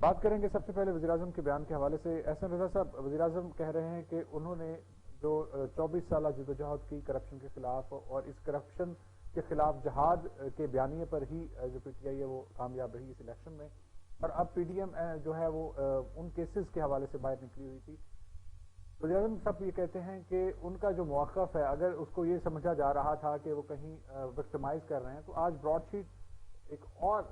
بات کریں گے سب سے پہلے وزیراعظم کے بیان کے حوالے سے. احسن رضا صاحب، وزیراعظم کہہ رہے ہیں کہ انہوں نے جو 24 سالہ جدوجہد کی کرپشن کے خلاف اور اس کرپشن کے خلاف جہاد کے بیانیے پر ہی جو پی ٹی آئی ہے وہ کامیاب رہی اس الیکشن میں، اور اب پی ڈی ایم جو ہے وہ ان کیسز کے حوالے سے باہر نکلی ہوئی تھی. وزیراعظم صاحب یہ کہتے ہیں کہ ان کا جو موقف ہے، اگر اس کو یہ سمجھا جا رہا تھا کہ وہ کہیں وکٹمائز کر رہے ہیں، تو آج براڈ شیٹ ایک اور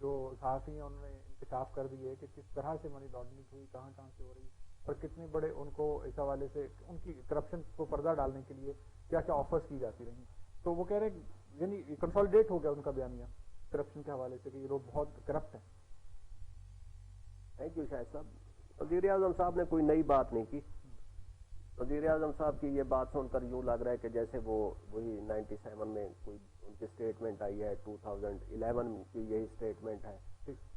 جو صحافی ہیں انہوں نے انکشاف کر دی ہے کہ کس طرح سے منی لانڈرنگ ہوئی، کہاں کہاں سے ہو رہی، اور کتنے بڑے ان کو اس حوالے سے ان کی کرپشن کو پردہ ڈالنے کے لیے کیا کیا آفرز کی جاتی رہیں. تو وہ کہہ رہے ہیں یعنی کنسالیڈیٹ ہو گیا ان کا بیانیہ کرپشن کے حوالے سے کہ یہ لوگ بہت کرپٹ ہیں. تھینک یو شاہد صاحب. وزیر اعظم صاحب نے کوئی نئی بات نہیں کی. وزیر اعظم صاحب کی یہ بات سن کر یوں لگ رہا ہے کہ جیسے وہ وہی 97 میں کوئی ان کی اسٹیٹمنٹ آئی ہے، 2011 کی یہی اسٹیٹمنٹ ہے،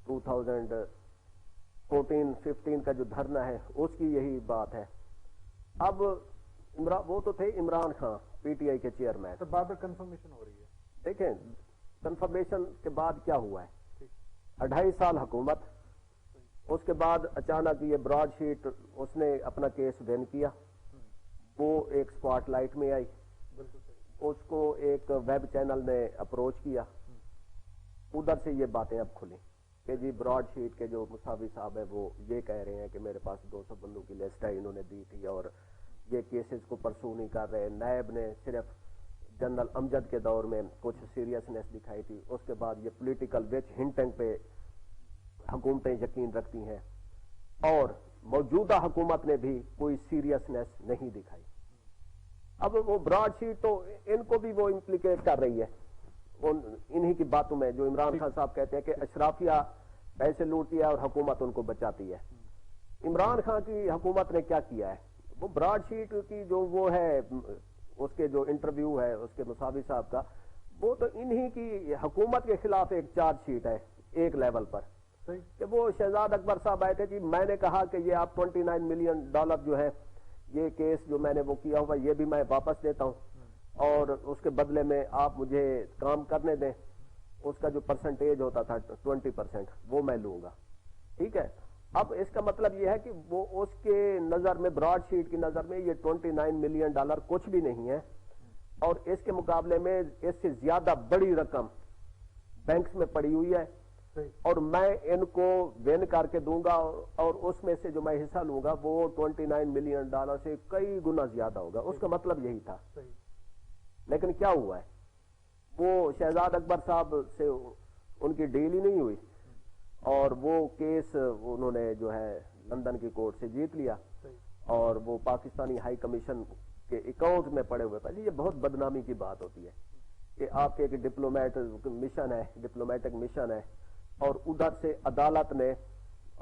2014-15 کا جو دھرنا ہے اس کی یہی بات ہے. اب وہ تو تھے Imran Khan P T I کے چیئرمین. تو بار بار کنفرمیشن ہو رہی ہے. دیکھیں کنفرمیشن کے بعد کیا ہوا ہے، 2.5 سال حکومت، اس کے بعد اچانک یہ براڈ شیٹ اس نے اپنا کیس ون کیا، وہ ایک سپاٹ لائٹ میں آئی، اس کو ایک ویب چینل نے اپروچ کیا، ادھر سے یہ باتیں اب کھلیں کہ جی براڈ شیٹ کے جو مساوی صاحب ہیں وہ یہ کہہ رہے ہیں کہ میرے پاس 200 بندوں کی لسٹ ہے، انہوں نے دی تھی اور یہ کیسز کو پرسو نہیں کر رہے. نیب نے صرف جنرل امجد کے دور میں کچھ سیریسنیس دکھائی تھی، اس کے بعد یہ پولیٹیکل وچ ہنٹنگ پہ حکومتیں یقین رکھتی ہیں، اور موجودہ حکومت نے بھی کوئی سیریسنیس نہیں دکھائی. اب وہ براڈ شیٹ تو ان کو بھی وہ امپلیکیٹ کر رہی ہے انہی کی باتوں میں، جو عمران خان صاحب کہتے ہیں کہ اشرافیہ پیسے لوٹتی ہے اور حکومت ان کو بچاتی ہے. عمران خان کی حکومت نے کیا کیا ہے، وہ براڈ شیٹ کی جو وہ ہے اس کے جو انٹرویو ہے اس کے مساوی صاحب کا، وہ تو انہی کی حکومت کے خلاف ایک چارج شیٹ ہے ایک لیول پر، کہ وہ شہزاد اکبر صاحب آئے تھے جی میں نے کہا کہ یہ آپ $29 ملین جو ہے یہ کیس جو میں نے وہ کیا ہوا یہ بھی میں واپس دیتا ہوں اور اس کے بدلے میں آپ مجھے کام کرنے دیں، اس کا جو پرسنٹیج ہوتا تھا 20% وہ میں لوں گا. ٹھیک ہے، اب اس کا مطلب یہ ہے کہ وہ اس کے نظر میں براڈ شیٹ کی نظر میں یہ $29 ملین کچھ بھی نہیں ہے، اور اس کے مقابلے میں اس سے زیادہ بڑی رقم بینکس میں پڑی ہوئی ہے، اور میں ان کو ون کر کے دوں گا اور اس میں سے جو میں حصہ لوں گا وہ $29 ملین سے کئی گنا زیادہ ہوگا. اس کا مطلب یہی تھا. لیکن کیا ہوا ہے، وہ شہزاد اکبر صاحب سے ان کی ڈیل ہی نہیں ہوئی اور وہ کیس انہوں نے جو ہے لندن کی کورٹ سے جیت لیا، اور وہ پاکستانی ہائی کمیشن کے اکاؤنٹ میں پڑے ہوئے تھا. یہ بہت بدنامی کی بات ہوتی ہے کہ آپ کے ایک ڈپلومیٹک مشن ہے اور ادھر سے عدالت نے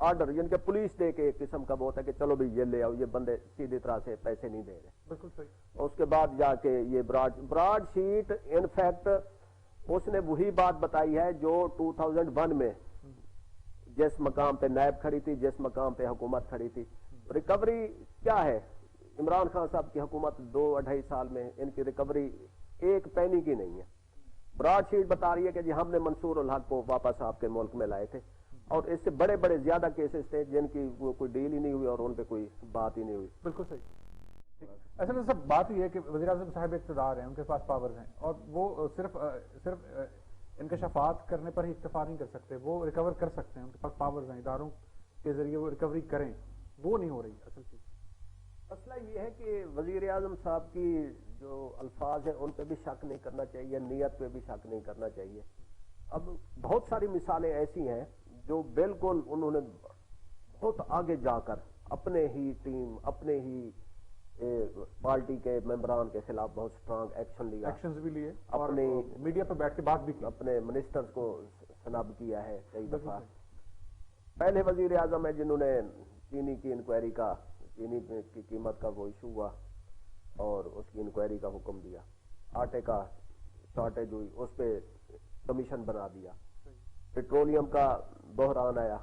آرڈر، یعنی کہ پولیس دے کے ایک قسم کا بہت ہے کہ چلو بھائی یہ لے آؤ، یہ بندے سیدھی طرح سے پیسے نہیں دے رہے. بالکل صحیح. اس کے بعد جا کے یہ براڈ شیٹ انفیکٹ اس نے وہی بات بتائی ہے جو 2001 میں جس مقام پہ نیب کھڑی تھی، جس مقام پہ حکومت کھڑی تھی. ریکوری کیا ہے، عمران خان صاحب کی حکومت 2-2.5 سال میں ان کی ریکوری ایک پینی کی نہیں ہے. براڈ شیٹ بتا رہی ہے کہ جی ہم نے منصور الحق کو واپس آپ کے ملک میں لائے تھے، اور اس سے بڑے بڑے زیادہ کیسز تھے جن کی وہ کوئی ڈیل ہی نہیں ہوئی اور ان پہ کوئی بات ہی نہیں ہوئی. بالکل صحیح. اصل سب بات یہ ہے کہ وزیر اعظم صاحب اقتدار ہیں، ان کے پاس پاورز ہیں، اور وہ صرف انکشافات کرنے پر ہی اکتفا نہیں کر سکتے، وہ ریکور کر سکتے ہیں، ان کے پاس پاورز ہیں، اداروں کے ذریعے وہ ریکوری کریں، وہ نہیں ہو رہی اصل چیز. مسئلہ یہ ہے کہ وزیر اعظم صاحب کی جو الفاظ ہیں ان پہ بھی شک نہیں کرنا چاہیے، نیت پہ بھی شک نہیں کرنا چاہیے. اب بہت ساری مثالیں ایسی ہیں جو بالکل انہوں نے بہت آگے جا کر اپنے ہی ٹیم، اپنے ہی پارٹی کے ممبران کے خلاف بہت سٹرانگ ایکشنز بھی لیے، اپنے میڈیا پہ بیٹھ کے بات بھی کی، اپنے منسٹرز کو سنب کیا ہے کئی دفعہ. پہلے وزیر اعظم ہیں جنہوں نے چینی کی انکوائری کا، چینی کی قیمت کا وہ ایشو ہوا اور اس کی انکوائری کا حکم دیا. آٹے کا شارٹیج ہوئی، اس پہ کمیشن بنا دیا. پیٹرولیم کا بحران آیا،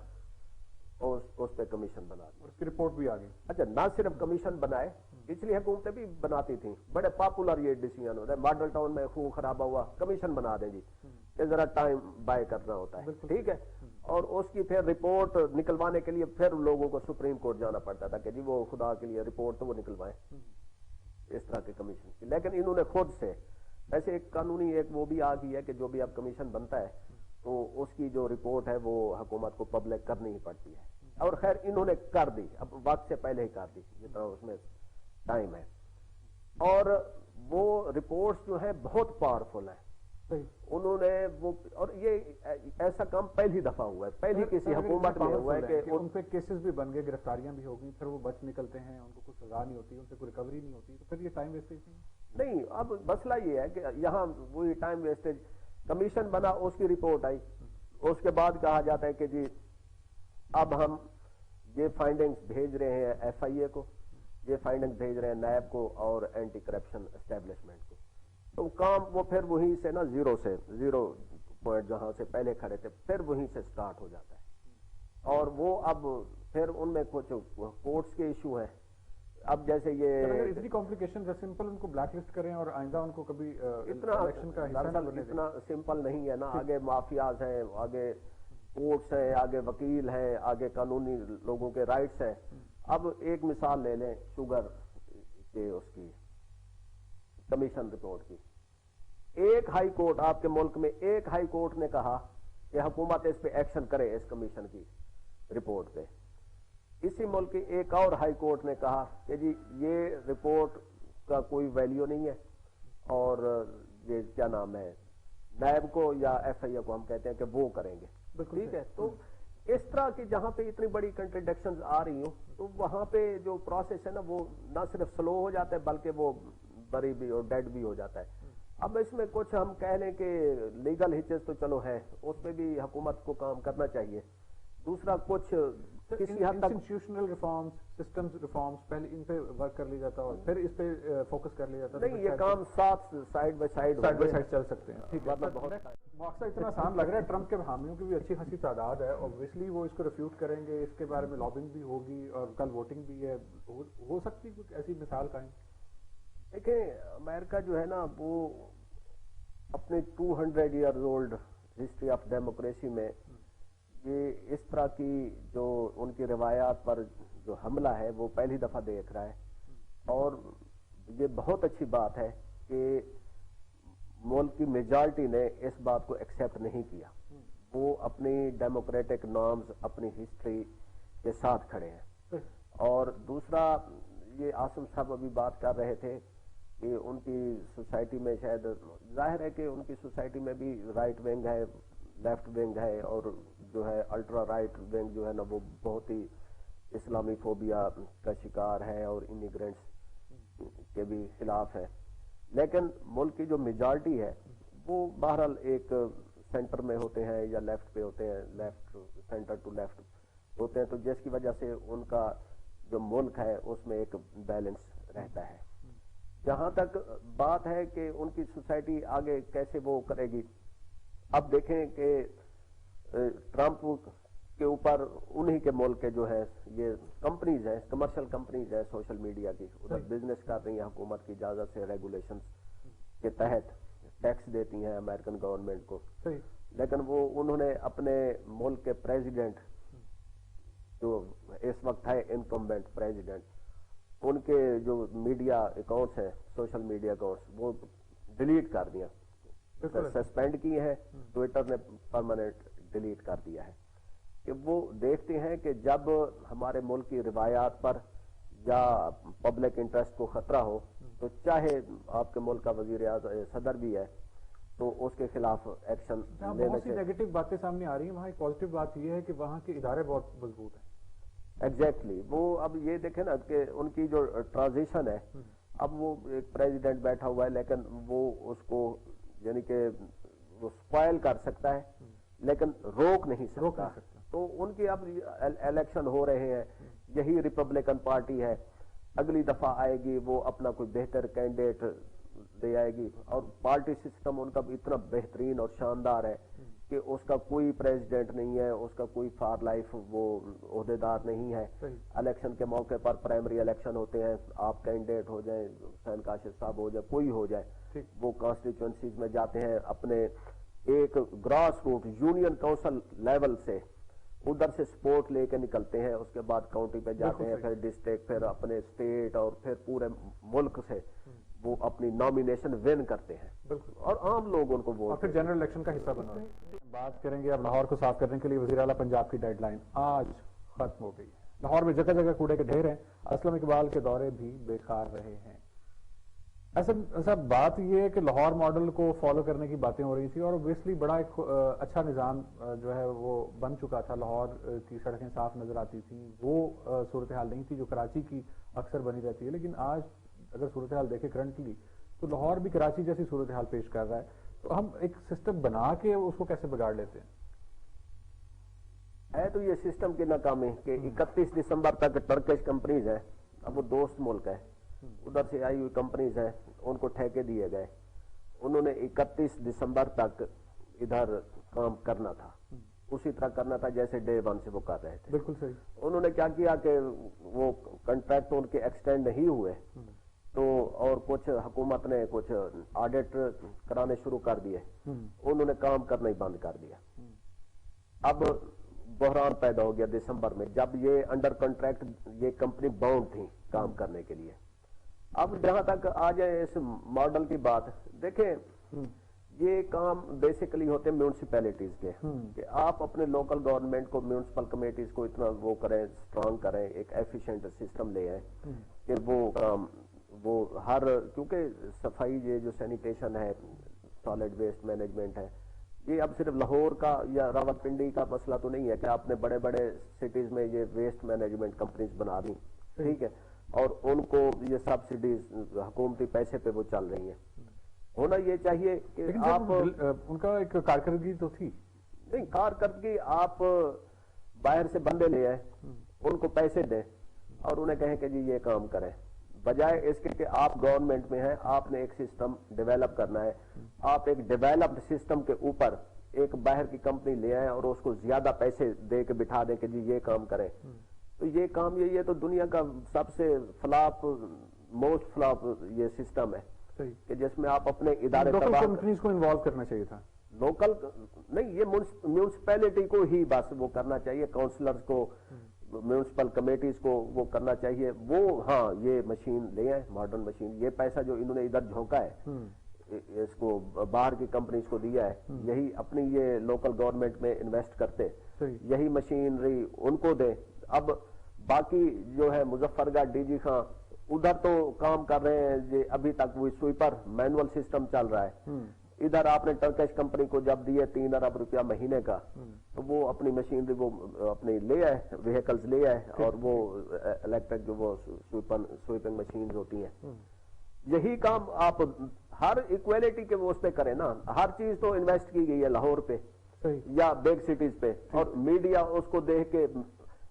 اس پہ کمیشن بنا دیا، اس کی رپورٹ بھی آ گئی. اچھا، نہ صرف کمیشن بنائے، پچھلی حکومتیں بھی بناتی تھیں، بڑے پاپولر یہ ڈیسیژن ہوتا ہے. ماڈل ٹاؤن میں خون خرابہ ہوا، کمیشن بنا دیں جی. کہ ذرا ٹائم بائی کرنا ہوتا ہے, ٹھیک ہے. اور اس کی پھر رپورٹ نکلوانے کے لیے پھر لوگوں کو سپریم کورٹ جانا پڑتا تھا کہ جی وہ خدا کے لیے رپورٹ تو وہ نکلوائیں اس طرح کے کمیشن کی. لیکن انہوں نے خود سے ایسے ایک قانونی ایک وہ بھی آ گئی ہے کہ جو بھی اب کمیشن بنتا ہے تو اس کی جو رپورٹ ہے وہ حکومت کو پبلک کرنی ہی پڑتی ہے. اور خیر انہوں نے کر دی, اب وقت سے پہلے ہی کر دی جتنا اس میں ٹائم ہے. اور وہ رپورٹس جو ہے بہت پاورفل ہیں. انہوں نے وہ, اور یہ ایسا کام پہلی دفعہ ہوا ہے, پہلی کسی حکومت میں ہوا ہے کہ ان پہ کیسز بھی بن گئے, گرفتاریاں بھی ہو گئی, پھر وہ بچ نکلتے ہیں, ان کو کوئی سزا نہیں ہوتی, ان سے کوئی ریکوری نہیں ہوتی, تو پھر یہ ٹائم ویسٹیج نہیں. اب مسئلہ یہ ہے کہ یہاں وہی ٹائم ویسٹیج, کمیشن بنا, اس کی رپورٹ آئی, اس کے بعد کہا جاتا ہے کہ جی اب ہم یہ فائنڈنگز بھیج رہے ہیں ایف آئی اے کو, یہ فائنڈنگز بھیج رہے ہیں نیب کو اور اینٹی کرپشن اسٹیبلشمنٹ کو. تو کام وہ پھر وہیں سے نا زیرو پوائنٹ جہاں سے پہلے کھڑے تھے پھر وہیں سے سٹارٹ ہو جاتا ہے. اور وہ اب پھر ان میں کچھ کورٹس کے ایشو ہیں. اب جیسے یہ اتنی کمپلیکیشن سمپل ان کو بلیک لسٹ کریں اور آئندہ ان کو کبھی اتنا سمپل نہیں ہے نا. آگے مافیاز ہیں, آگے کورٹس ہیں, آگے وکیل ہیں, آگے قانونی لوگوں کے رائٹس ہیں. اب ایک مثال لے لیں شوگر کے, اس کی کمیشن رپورٹ کی. ایک ہائی کورٹ, آپ کے ملک میں ایک ہائی کورٹ نے کہا کہ حکومت اس پہ ایکشن کرے, اس کمیشن کی رپورٹ پہ. اسی ملک کی ایک اور ہائی کورٹ نے کہا کہ جی یہ رپورٹ کا کوئی ویلیو نہیں ہے, اور یہ کیا نام ہے نیب کو یا ایف آئی اے کو ہم کہتے ہیں کہ وہ کریں گے. ٹھیک ہے. تو اس طرح کی جہاں پہ اتنی بڑی کنٹرڈکشنز آ رہی ہوں تو وہاں پہ جو پروسیس ہے نا وہ نہ صرف سلو ہو جاتا ہے بلکہ وہ بری بھی اور ڈیڈ بھی ہو جاتا ہے. اب اس میں کچھ ہم کہہ لیں کہ لیگل ہچز تو چلو ہے, اس پہ بھی حکومت کو کام کرنا چاہیے. دوسرا کچھ کسی حد تک انسٹیٹیوشنل ریفارمز, سسٹمز ریفارمز, پہلے ان پہ ورک کر لیا جاتا اور پھر اس پہ فوکس کر لیا جاتا. نہیں, یہ کام ساتھ سائڈ بائی سائڈ چل سکتے ہیں. ٹھیک ہے. مقصد اتنا آسان لگ رہا ہے. ٹرمپ کے حامیوں کی بھی اچھی خاصی تعداد ہے, اوبویسلی وہ اس کو ریفیوٹ کریں گے, اس کے بارے میں لابنگ بھی ہوگی اور کل ووٹنگ بھی ہے. ہو سکتی کوئی ایسی مثال قائم؟ دیکھیں امریکہ جو ہے نا وہ اپنے 200 years old history of democracy میں یہ اس طرح کی جو ان کی روایات پر جو حملہ ہے وہ پہلی دفعہ دیکھ رہا ہے. اور یہ بہت اچھی بات ہے کہ ملک کی میجارٹی نے اس بات کو ایکسیپٹ نہیں کیا. وہ اپنی ڈیموکریٹک نارمز, اپنی ہسٹری کے ساتھ کھڑے ہیں. اور دوسرا یہ عاصم صاحب ابھی بات کر رہے تھے کہ ان کی سوسائٹی میں شاید ظاہر ہے کہ ان کی سوسائٹی میں بھی رائٹ ونگ ہے, لیفٹ ونگ ہے, اور جو ہے الٹرا رائٹ ونگ جو ہے نا وہ بہت ہی اسلامی فوبیا کا شکار ہے اور امیگرینٹس کے بھی خلاف ہے. لیکن ملک کی جو میجارٹی ہے وہ بہرحال ایک سینٹر میں ہوتے ہیں یا لیفٹ پہ ہوتے ہیں, لیفٹ سینٹر ٹو لیفٹ ہوتے ہیں, تو جس کی وجہ سے ان کا جو ملک ہے اس میں ایک بیلنس رہتا ہے. جہاں تک بات ہے کہ ان کی سوسائٹی آگے کیسے وہ کرے گی, اب دیکھیں کہ ٹرمپ کے اوپر انہی کے ملک کے جو ہے یہ کمپنیز ہیں, کمرشل کمپنیز ہیں سوشل میڈیا کی, ادھر بزنس کر رہی ہیں حکومت کی اجازت سے, ریگولیشنز کے تحت ٹیکس دیتی ہیں امریکن گورنمنٹ کو. لیکن وہ انہوں نے اپنے ملک کے پریزیڈنٹ جو اس وقت ہے انکمبینٹ پریزیڈنٹ, ان کے جو میڈیا اکاؤنٹس ہیں, سوشل میڈیا اکاؤنٹس, وہ ڈیلیٹ کر دیا, سسپینڈ کیے ہیں. ٹویٹر نے پرماننٹ ڈیلیٹ کر دیا ہے کہ وہ دیکھتے ہیں کہ جب ہمارے ملک کی روایات پر یا پبلک انٹرسٹ کو خطرہ ہو تو چاہے آپ کے ملک کا وزیر اعظم صدر بھی ہے تو اس کے خلاف ایکشن لینا بہت سی نیگیٹو باتیں سامنے آ رہی ہیں. وہاں ایک پازیٹیو بات یہ ہے کہ وہاں کے ادارے بہت مضبوط ہیں. ایگزیکٹلی. وہ اب یہ دیکھیں نا کہ ان کی جو ٹرانزیشن ہے, اب وہ ایک پریزیڈنٹ بیٹھا ہوا ہے لیکن وہ اس کو یعنی کہ وہ اسپائل کر سکتا ہے لیکن روک نہیں سکتا. تو ان کی اب الیکشن ہو رہے ہیں, یہی ریپبلکن پارٹی ہے, اگلی دفعہ آئے گی وہ اپنا کوئی بہتر کینڈیڈیٹ دے آئے گی, اور پارٹی سسٹم ان کا اتنا بہترین اور شاندار ہے کہ اس کا کوئی پریزیڈنٹ نہیں ہے, اس کا کوئی فار لائف وہ عہدیدار نہیں ہے. الیکشن کے موقع پر پرائمری الیکشن ہوتے ہیں, آپ کینڈیڈیٹ ہو جائیں, حسین کاشف صاحب ہو جائے, کوئی ہو جائے, وہ کانسٹیچوئنسیز میں جاتے ہیں, اپنے ایک grass root union council level سے ادھر سے سپورٹ لے کے نکلتے ہیں, اس کے بعد کاؤنٹی پہ جاتے ہیں, پھر ڈسٹرکٹ, پھر اپنے اسٹیٹ, اور پھر پورے ملک سے وہ اپنی نامینیشن ون کرتے ہیں. بالکل, اور عام لوگ ان کو ووٹ, پھر جنرل الیکشن کا حصہ بنا. بات کریں گے اب لاہور کو صاف کرنے کے لیے. وزیر اعلیٰ پنجاب کی ڈیڈ لائن آج ختم ہو گئی. لاہور میں جگہ جگہ کوڑے کے ڈھیر ہیں. اسلم اقبال کے دورے بھی بیکار رہے ہیں. ایسا بات یہ ہے کہ لاہور ماڈل کو فالو کرنے کی باتیں ہو رہی تھی, اور اوبویسلی بڑا ایک اچھا نظام جو ہے وہ بن چکا تھا. لاہور کی سڑکیں صاف نظر آتی تھیں, وہ صورتحال نہیں تھی جو کراچی کی اکثر بنی رہتی ہے. لیکن آج اگر صورتحال دیکھیں کرنٹلی, تو لاہور بھی کراچی جیسی صورتحال پیش کر رہا ہے. تو ہم ایک سسٹم بنا کے اس کو کیسے بگاڑ لیتے ہیں؟ ہے تو یہ سسٹم کی ناکامی کہ 31 دسمبر تک ٹرکش کمپنیز ہیں, اب وہ دوست ملک ہے, ادھر سے آئی ہوئی کمپنیز ہیں, ان کو ٹھیکے دیے گئے. انہوں نے 31 دسمبر تک ادھر کام کرنا تھا, اسی طرح کرنا تھا جیسے ڈے 1 سے وہ کر رہے تھے. بالکل صحیح. انہوں نے کیا کیا کہ وہ کنٹریکٹ ان کے ایکسٹینڈ نہیں ہوئے, تو اور کچھ حکومت نے کچھ آڈٹ کرانے شروع کر دیے, انہوں نے کام کرنا ہی بند کر دیا. اب بحران پیدا ہو گیا دسمبر میں, جب یہ انڈر کنٹریکٹ یہ کمپنی باؤنڈ تھی کام کرنے کے لیے. اب جہاں تک آ جائے اس ماڈل کی بات, دیکھیں یہ کام بیسیکلی ہوتے ہیں میونسپیلٹیز کے, کہ آپ اپنے لوکل گورنمنٹ کو, میونسپل کمیٹیز کو اتنا وہ کریں, اسٹرانگ کریں, ایک ایفیشینٹ سسٹم لے آئیں کہ وہ کام وہ ہر, کیونکہ صفائی یہ جو سینیٹیشن ہے, سالڈ ویسٹ مینجمنٹ ہے, یہ اب صرف لاہور کا یا راول پنڈی کا مسئلہ تو نہیں ہے کہ آپ نے بڑے بڑے سٹیز میں یہ ویسٹ مینجمنٹ کمپنیز بنا دی, ٹھیک ہے, اور ان کو یہ سبسڈیز حکومتی پیسے پہ وہ چل رہی ہیں. ہونا یہ چاہیے کہ آپ ان کا ایک کارکردگی تو تھی نہیں, کارکردگی آپ باہر سے بندے لے آئے, ان کو پیسے دیں اور انہیں کہیں کہ جی یہ کام کریں, بجائے اس کے کہ آپ گورنمنٹ میں ہیں, آپ نے ایک سسٹم ڈیولپ کرنا ہے, آپ ایک ڈیولپڈ سسٹم کے اوپر ایک باہر کی کمپنی لے آئیں اور اس کو زیادہ پیسے دے کے بٹھا دیں کہ جی یہ کام کریں. تو یہ کام یہی ہے, تو دنیا کا سب سے فلاپ, موسٹ فلاپ یہ سسٹم ہے کہ جس میں آپ اپنے ادارے کمپنیز کو انوالو کرنا چاہیے تھا. لوکل نہیں, یہ میونسپیلٹی کو ہی بس وہ کرنا چاہیے, کاؤنسلرز کو, میونسپل کمیٹیز کو وہ کرنا چاہیے. وہ ہاں یہ مشین لے آئے, ماڈرن مشین, یہ پیسہ جو انہوں نے ادھر جھونکا ہے اس کو باہر کی کمپنیز کو دیا ہے, یہی اپنی یہ لوکل گورنمنٹ میں انویسٹ کرتے, یہی مشینری ان کو دے. اب باقی جو ہے مظفر گڑھ, ڈی جی خان, ادھر تو کام کر رہے ہیں, یہ ابھی تک وہ سویپر مینول سسٹم چل رہا ہے. ادھر آپ نے ٹرکش کمپنی کو جب دیے 3 ارب روپیہ مہینے کا, تو وہ اپنی مشینری وہ اپنی لے آئے, وہیکلز لے آئے, اور وہ الیکٹرک جو وہ سویپنگ مشینز ہوتی ہیں. یہی کام آپ ہر ایکویلٹی کے وہ اس پہ کریں نا. ہر چیز تو انویسٹ کی گئی ہے لاہور پہ یا بیگ سٹیز پہ, اور میڈیا اس کو دیکھ کے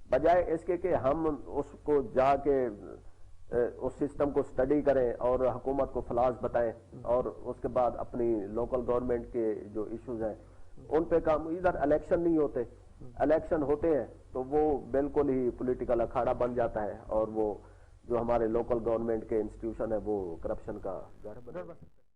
بجائے اس کے کہ ہم اس کو جا کے اس سسٹم کو سٹڈی کریں اور حکومت کو فلاز بتائیں, اور اس کے بعد اپنی لوکل گورنمنٹ کے جو ایشوز ہیں ان پہ کام. ادھر الیکشن نہیں ہوتے, الیکشن ہوتے ہیں تو وہ بالکل ہی پولیٹیکل اکھاڑا بن جاتا ہے, اور وہ جو ہمارے لوکل گورنمنٹ کے انسٹیٹیوشن ہے وہ کرپشن کا گھر بن جاتا ہے.